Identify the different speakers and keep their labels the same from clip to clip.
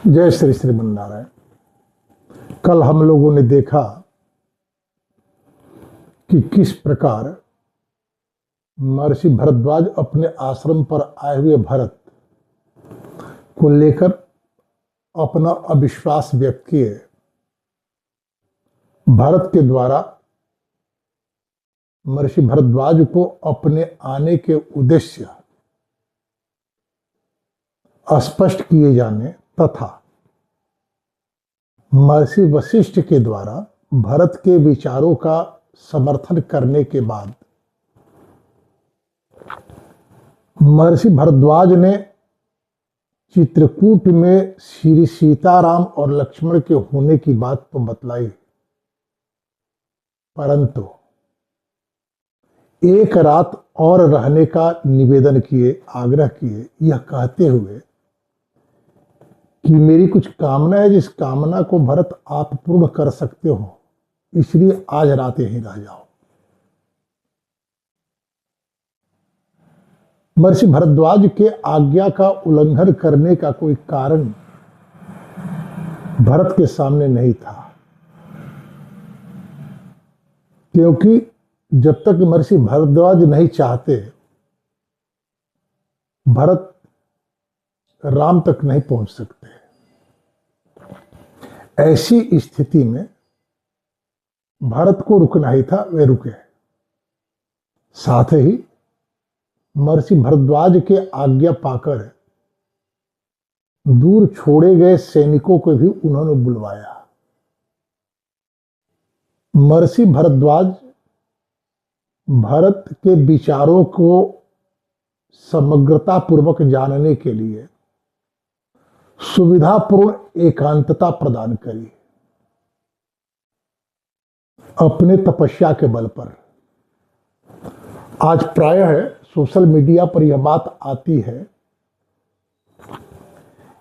Speaker 1: जय श्री श्रीमन्नारायण। कल हम लोगों ने देखा कि किस प्रकार महर्षि भरद्वाज अपने आश्रम पर आए हुए भरत को लेकर अपना अविश्वास व्यक्त किए। भरत के द्वारा महर्षि भरद्वाज को अपने आने के उद्देश्य स्पष्ट किए जाने तथा महर्षि वशिष्ठ के द्वारा भरत के विचारों का समर्थन करने के बाद महर्षि भरद्वाज ने चित्रकूट में श्री सीताराम और लक्ष्मण के होने की बात तो बतलाई, परंतु एक रात और रहने का निवेदन किए, आग्रह किए, यह कहते हुए कि मेरी कुछ कामना है, जिस कामना को भरत आप पूर्ण कर सकते हो, इसलिए आज रात यहीं रह जाओ। महर्षि भरद्वाज के आज्ञा का उल्लंघन करने का कोई कारण भरत के सामने नहीं था, क्योंकि जब तक महर्षि भरद्वाज नहीं चाहते, भरत राम तक नहीं पहुंच सकते। ऐसी स्थिति में भरत को रुकना ही था, वे रुके। साथ ही महर्षि भरद्वाज के आज्ञा पाकर दूर छोड़े गए सैनिकों को भी उन्होंने बुलवाया। महर्षि भरद्वाज भरत के विचारों को समग्रता पूर्वक जानने के लिए सुविधापूर्ण एकांतता प्रदान करी। अपने तपस्या के बल पर आज प्रायः सोशल मीडिया पर यह बात आती है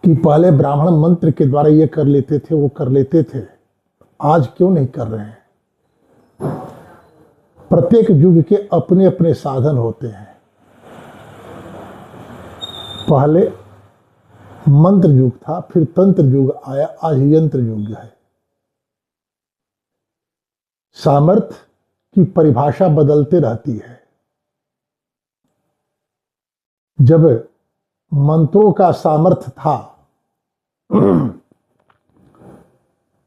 Speaker 1: कि पहले ब्राह्मण मंत्र के द्वारा ये कर लेते थे, वो कर लेते थे, आज क्यों नहीं कर रहे हैं। प्रत्येक युग के अपने अपने साधन होते हैं। पहले मंत्र युग था, फिर तंत्र युग आया, आज यंत्र युग है। सामर्थ्य की परिभाषा बदलते रहती है। जब मंत्रों का सामर्थ्य था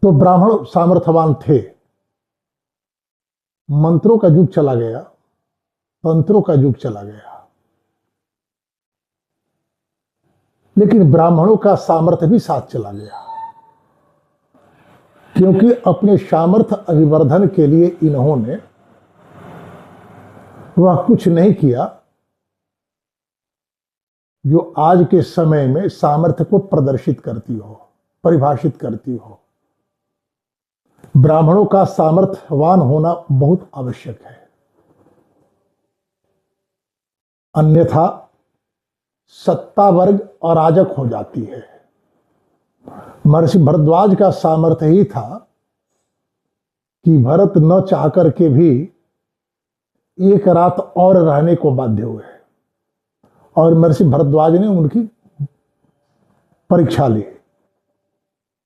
Speaker 1: तो ब्राह्मण सामर्थ्यवान थे। मंत्रों का युग चला गया, तंत्रों का युग चला गया, लेकिन ब्राह्मणों का सामर्थ्य भी साथ चला गया, क्योंकि अपने सामर्थ्य अभिवर्धन के लिए इन्होंने वह कुछ नहीं किया जो आज के समय में सामर्थ्य को प्रदर्शित करती हो, परिभाषित करती हो। ब्राह्मणों का सामर्थ्यवान होना बहुत आवश्यक है, अन्यथा सत्ता वर्ग अराजक हो जाती है। महर्षि भरद्वाज का सामर्थ्य ही था कि भरत न चाह करके भी एक रात और रहने को बाध्य हुए, और महर्षि भरद्वाज ने उनकी परीक्षा ली।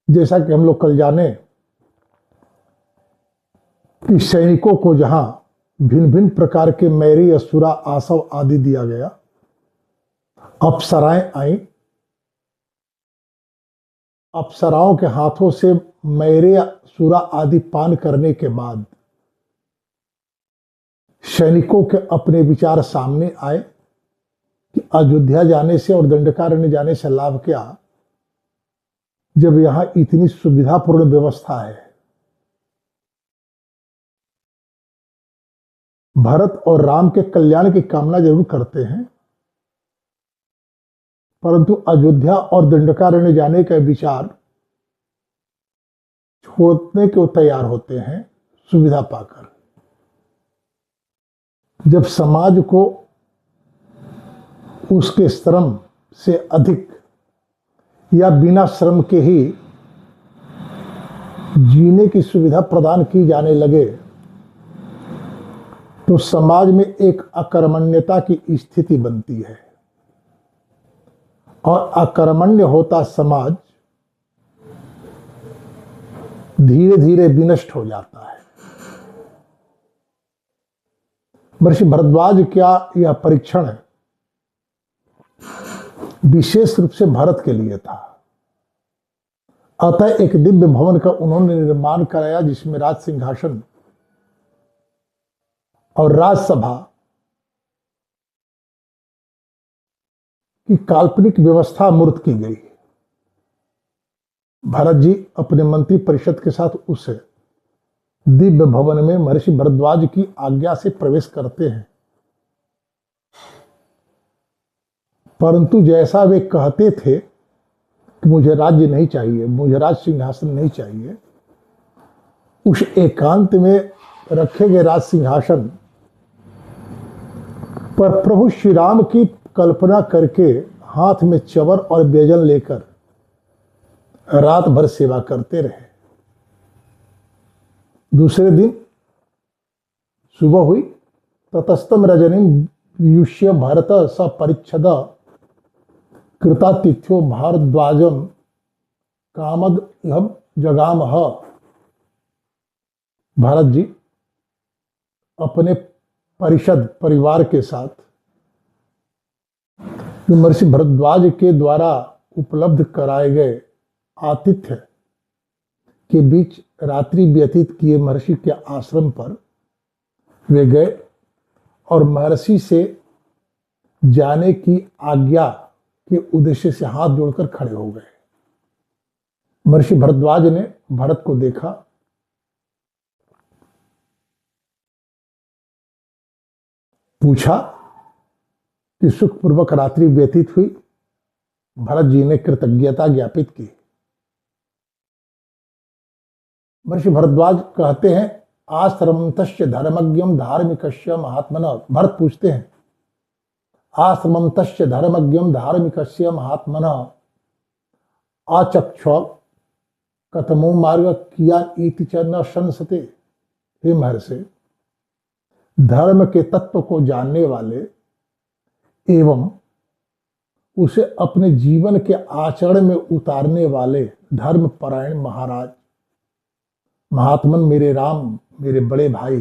Speaker 1: जैसा कि हम लोग कल जाने कि सैनिकों को जहां भिन्न भिन्न प्रकार के मैरी, असुरा, आसव आदि दिया गया, अप्सराएं आई, अप्सराओं के हाथों से मैरे, सुरा आदि पान करने के बाद सैनिकों के अपने विचार सामने आए कि अयोध्या जाने से और दंडकारण्य जाने से लाभ क्या, जब यहां इतनी सुविधापूर्ण व्यवस्था है। भरत और राम के कल्याण की कामना जरूर करते हैं, परंतु अयोध्या और दंडकारण्य जाने का विचार छोड़ने के तैयार होते हैं सुविधा पाकर। जब समाज को उसके श्रम से अधिक या बिना श्रम के ही जीने की सुविधा प्रदान की जाने लगे, तो समाज में एक अकर्मण्यता की स्थिति बनती है, और अकर्मण्य होता समाज धीरे धीरे विनष्ट हो जाता है। महर्षि भरद्वाज क्या यह परीक्षण विशेष रूप से भरत के लिए था। अतः एक दिव्य भवन का उन्होंने निर्माण कराया जिसमें राज सिंहासन और राजसभा की काल्पनिक व्यवस्था मूर्त की गई। भरत जी अपने मंत्री परिषद के साथ उस दिव्य भवन में महर्षि भरद्वाज की आज्ञा से प्रवेश करते हैं, परंतु जैसा वे कहते थे कि मुझे राज्य नहीं चाहिए, मुझे राज सिंहासन नहीं चाहिए, उस एकांत में रखे गए राज सिंहासन पर प्रभु श्री राम की कल्पना करके हाथ में चवर और व्यजन लेकर रात भर सेवा करते रहे। दूसरे दिन सुबह हुई, ततस्तम रजनी युष्य भरत स परिच्छद कृतातिथ्यो भारद्वाजम कामद इहम जगामह। भारत जी अपने परिषद परिवार के साथ महर्षि भरद्वाज के द्वारा उपलब्ध कराए गए आतिथ्य के बीच रात्रि व्यतीत किए महर्षि के आश्रम पर वे गए और महर्षि से जाने की आज्ञा के उद्देश्य से हाथ जोड़कर खड़े हो गए। महर्षि भरद्वाज ने भरत को देखा, पूछा कि सुखपूर्वक रात्रि व्यतीत हुई। भरत जी ने कृतज्ञता ज्ञापित की। महर्षि भरद्वाज कहते हैं, आश्रमंतस्य धर्मज्ञम धार्मिकस्य महात्मना। भरत पूछते हैं, आश्रमंतस्य धर्मज्ञम धार्मिकस्य महात्मना आचक्ष कथमो मार्ग किया इति च न संसते। हे महर्षि, धर्म के तत्व को जानने वाले एवं उसे अपने जीवन के आचरण में उतारने वाले धर्मपरायण महाराज महात्मन मेरे राम, मेरे बड़े भाई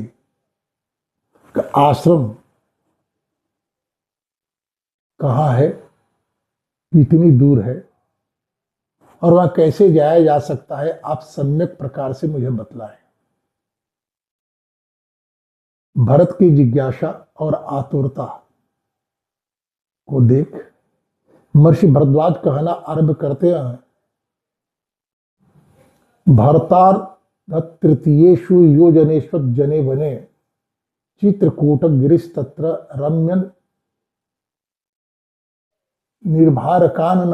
Speaker 1: का आश्रम कहाँ है, कितनी दूर है और वहां कैसे जाया जा सकता है, आप सम्यक प्रकार से मुझे बतलाएं। भरत की जिज्ञासा और आतुरता को देख महर्षि भरद्वाज कहना आरंभ करते हैं, भरतार तृतीयेषु योजनेश्व जने बने चित्रकूट गिरीश तत्र रम्यन निर्भार कानन।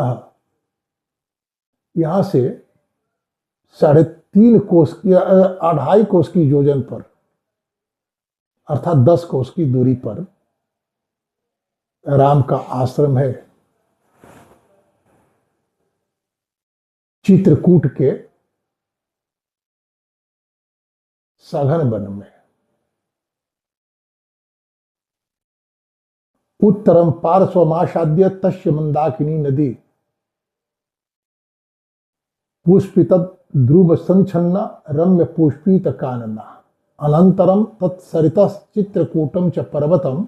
Speaker 1: यहां से 3.5 कोस की 2.5 कोस की योजन पर अर्थात 10 कोस की दूरी पर राम का आश्रम है। चित्रकूट के सघन वन में उत्तरम पार्श्वमाशाद्य तस्य मंदाकिनी नदी पुष्पित ध्रुव संचन्न रम्य पुष्पित कानना अनंतरम तत्सरित चित्रकूटम च पर्वतम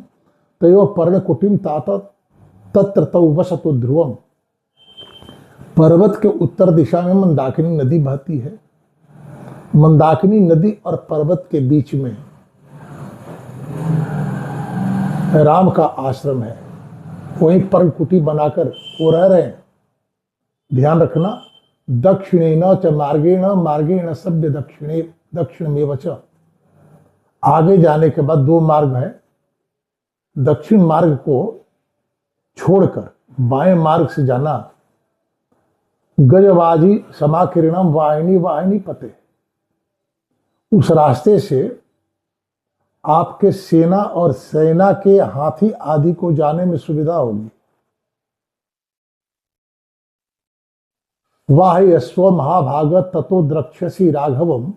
Speaker 1: तयो पर्णकुटिम तात तत्र तौ वसतो ध्रुवम। पर्वत के उत्तर दिशा में मंदाकिनी नदी बहती है। मंदाकिनी नदी और पर्वत के बीच में राम का आश्रम है। वहीं पर्णकुटी बनाकर वो रह रहे हैं। ध्यान रखना, दक्षिणेन च मार्गेण मार्गेण सभ्य दक्षिणे दक्षिणमेव च। आगे जाने के बाद 2 मार्ग है। दक्षिण मार्ग को छोड़कर बाएं मार्ग से जाना गजबाजी समाकिरणम वाहिनी वाहिनी पते। उस रास्ते से आपके सेना और सेना के हाथी आदि को जाने में सुविधा होगी। वाह यस्व महाभाग ततो द्रक्ष्यसि राघवम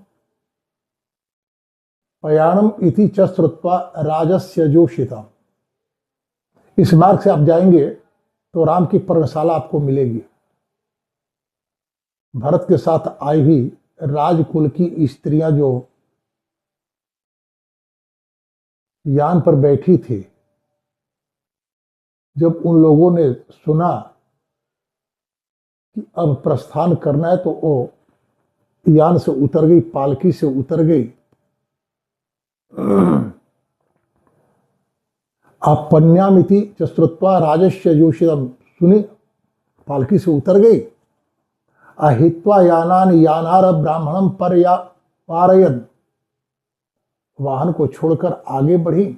Speaker 1: पयाणम इति च श्रुत्वा राजस्य जोषितम। इस मार्ग से आप जाएंगे तो राम की पर्णशाला आपको मिलेगी। भरत के साथ आई हुई राजकुल की स्त्रियां जो यान पर बैठी थी, जब उन लोगों ने सुना कि अब प्रस्थान करना है तो वो यान से उतर गई, पालकी से उतर गई। अपन्यामिति च श्रुत्वा राजस्य योषितम, सुनी, पालकी से उतर गई। अहित्वा यानान यानार ब्राह्मणम पर या पारयन, वाहन को छोड़कर आगे बढ़ी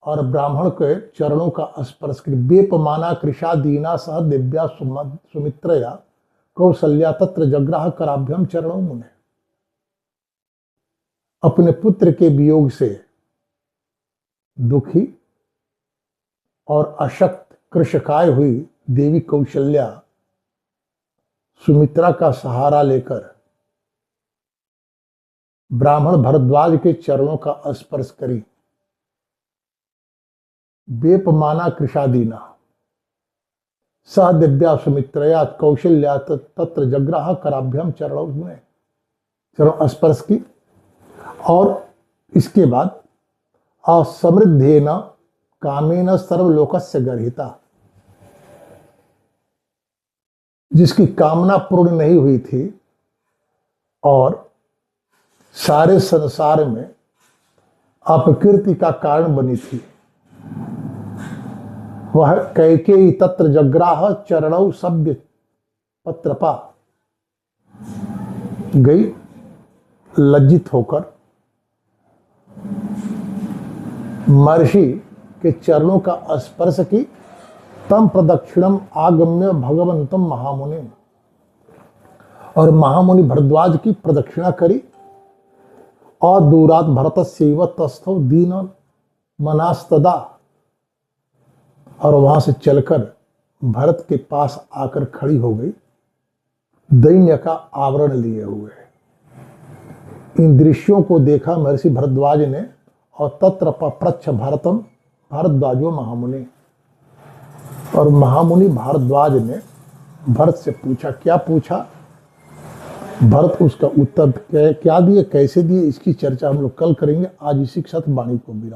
Speaker 1: और ब्राह्मण के चरणों का स्पर्श कर बेपमाना कृषा दीना सह दिव्या सुमित्रया कौशल्या तत्र जग्राह कराभ्यम चरणों मुने। अपने पुत्र के वियोग से दुखी और अशक्त कृशकाय हुई देवी कौशल्या सुमित्रा का सहारा लेकर ब्राह्मण भरद्वाज के चरणों का स्पर्श करी। बेपमाना कृषादीना सह दिव्या सुमित्रया कौशल्या तत्र जग्राह कराभ्यम चरणों में चरण स्पर्श की। और इसके बाद असमृद्धेन कामेन सर्वलोकस्य गर्हिता, जिसकी कामना पूर्ण नहीं हुई थी और सारे संसार में अपकीर्ति का कारण बनी थी, वह कैकेयी तत्र जग्राह चरणौ सभ्य पत्रपा गई। लज्जित होकर महर्षि के चरणों का स्पर्श की। तम प्रदक्षिणम आगम्य भगवंतम महामुनि, और महामुनि भरद्वाज की प्रदक्षिणा करी। और दूरात भरतस्यैव तस्थौ दीन मनास्तदा, और वहां से चलकर भरत के पास आकर खड़ी हो गई, दैन्य का आवरण लिए हुए। इन दृश्यों को देखा महर्षि भरद्वाज ने, और तत्र पप्रच्छ भरतम भारद्वाजो महामुनि, और महामुनि भारद्वाज ने भरत से पूछा। क्या पूछा? भरत उसका उत्तर क्या दिए, कैसे दिए, इसकी चर्चा हम लोग कल करेंगे। आज इसी के साथ वाणी को विराम।